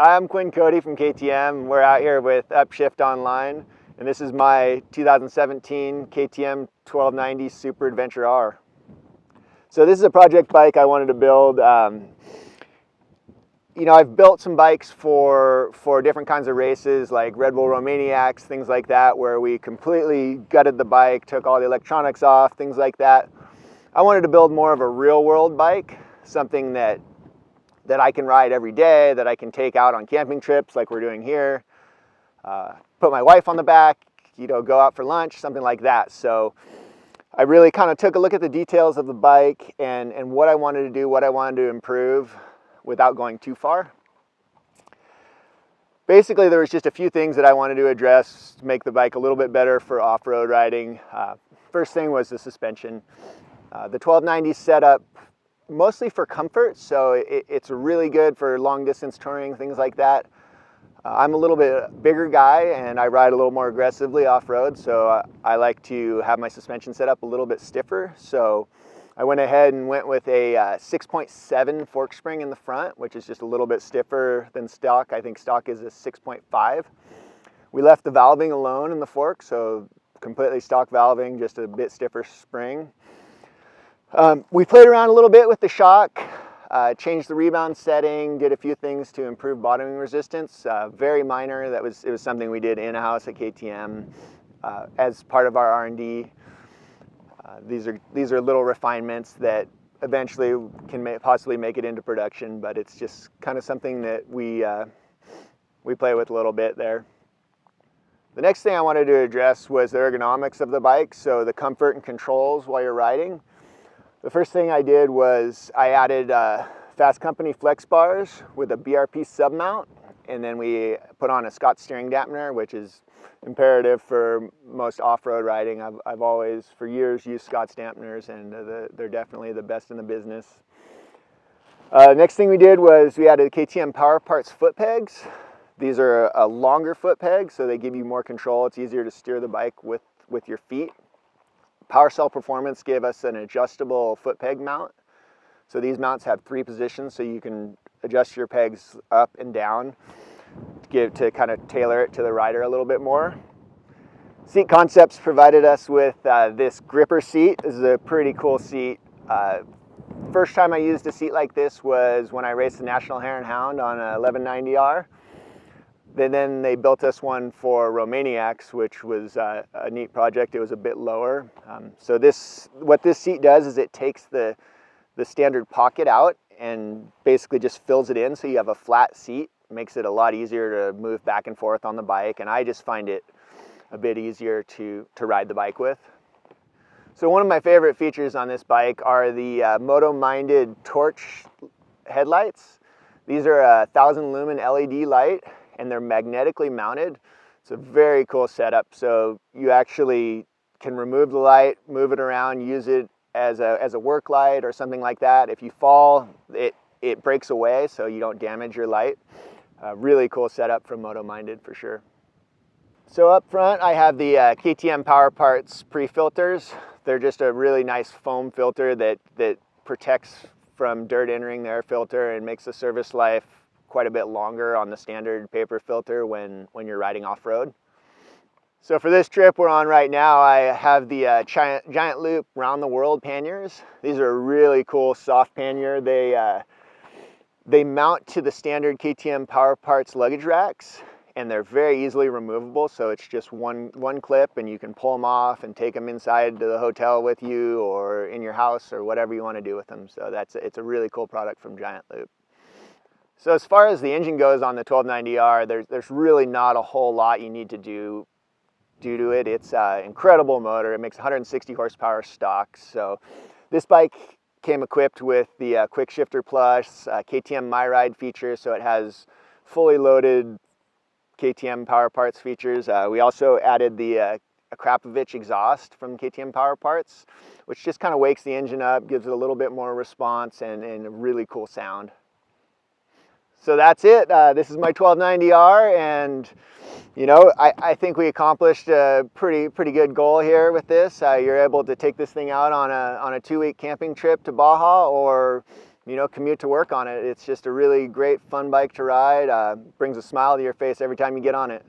Hi, I'm Quinn Cody from KTM. We're out here with Upshift Online, and this is my 2017 KTM 1290 Super Adventure R. So this is a project bike I wanted to build. I've built some bikes for different kinds of races, like Red Bull Romaniacs, things like that, where we completely gutted the bike, took all the electronics off, things like that. I wanted to build more of a real-world bike, something that I can ride every day, that I can take out on camping trips like we're doing here, put my wife on the back, go out for lunch, something like that. So I really kind of took a look at the details of the bike and what I wanted to do, what I wanted to improve without going too far. Basically, there was just a few things that I wanted to address to make the bike a little bit better for off-road riding. First thing was the suspension. The 1290 set up mostly for comfort, so it's really good for long distance touring, things like that. I'm a little bit bigger guy and I ride a little more aggressively off-road, so I like to have my suspension set up a little bit stiffer. So I went ahead and went with a 6.7 fork spring in the front, which is just a little bit stiffer than stock. I think stock is a 6.5. We left the valving alone in the fork, so completely stock valving, just a bit stiffer spring. We played around a little bit with the shock, changed the rebound setting, did a few things to improve bottoming resistance. Very minor. It was something we did in-house at KTM as part of our R&D. These are little refinements that eventually can possibly make it into production, but it's just kind of something that we play with a little bit there. The next thing I wanted to address was the ergonomics of the bike, so the comfort and controls while you're riding. The first thing I did was I added Fast Company flex bars with a BRP sub mount, and then we put on a Scott steering dampener, which is imperative for most off-road riding. I've always, for years, used Scott's dampeners, and they're definitely the best in the business. Next thing we did was we added KTM Power Parts foot pegs. These are a longer foot peg, so they give you more control. It's easier to steer the bike with your feet. PowerCell Performance gave us an adjustable foot peg mount. So these mounts have 3 positions, so you can adjust your pegs up and down to kind of tailor it to the rider a little bit more. Seat Concepts provided us with this gripper seat. This is a pretty cool seat. First time I used a seat like this was when I raced the National Hare and Hound on a 1190R. Then they built us one for Romaniacs, which was a neat project. It was a bit lower. So what this seat does is it takes the standard pocket out and basically just fills it in, so you have a flat seat. It makes it a lot easier to move back and forth on the bike, and I just find it a bit easier to ride the bike with. So one of my favorite features on this bike are the moto-minded torch headlights. These are a 1,000 lumen LED light, and they're magnetically mounted. It's a very cool setup. So you actually can remove the light, move it around, use it as a work light or something like that. If you fall, it breaks away so you don't damage your light. Really cool setup from Moto-Minded for sure. So up front I have the KTM Power Parts PreFilters. They're just a really nice foam filter that protects from dirt entering the air filter and makes the service life quite a bit longer on the standard paper filter when you're riding off-road. So for this trip we're on right now, I have the Giant Loop Round the World Panniers. These are a really cool soft pannier. They mount to the standard KTM Power Parts luggage racks, and they're very easily removable, so it's just one clip and you can pull them off and take them inside to the hotel with you or in your house or whatever you want to do with them. So it's a really cool product from Giant Loop. So as far as the engine goes on the 1290R, there's really not a whole lot you need to do to it. It's an incredible motor. It makes 160 horsepower stock. So this bike came equipped with the Quick Shifter Plus KTM My Ride feature, so it has fully loaded KTM Power Parts features. We also added the Akrapovic exhaust from KTM Power Parts, which just kind of wakes the engine up, gives it a little bit more response and a really cool sound. So that's it. This is my 1290R, and I think we accomplished a pretty good goal here with this. You're able to take this thing out on a 2-week camping trip to Baja, or commute to work on it. It's just a really great, fun bike to ride. Brings a smile to your face every time you get on it.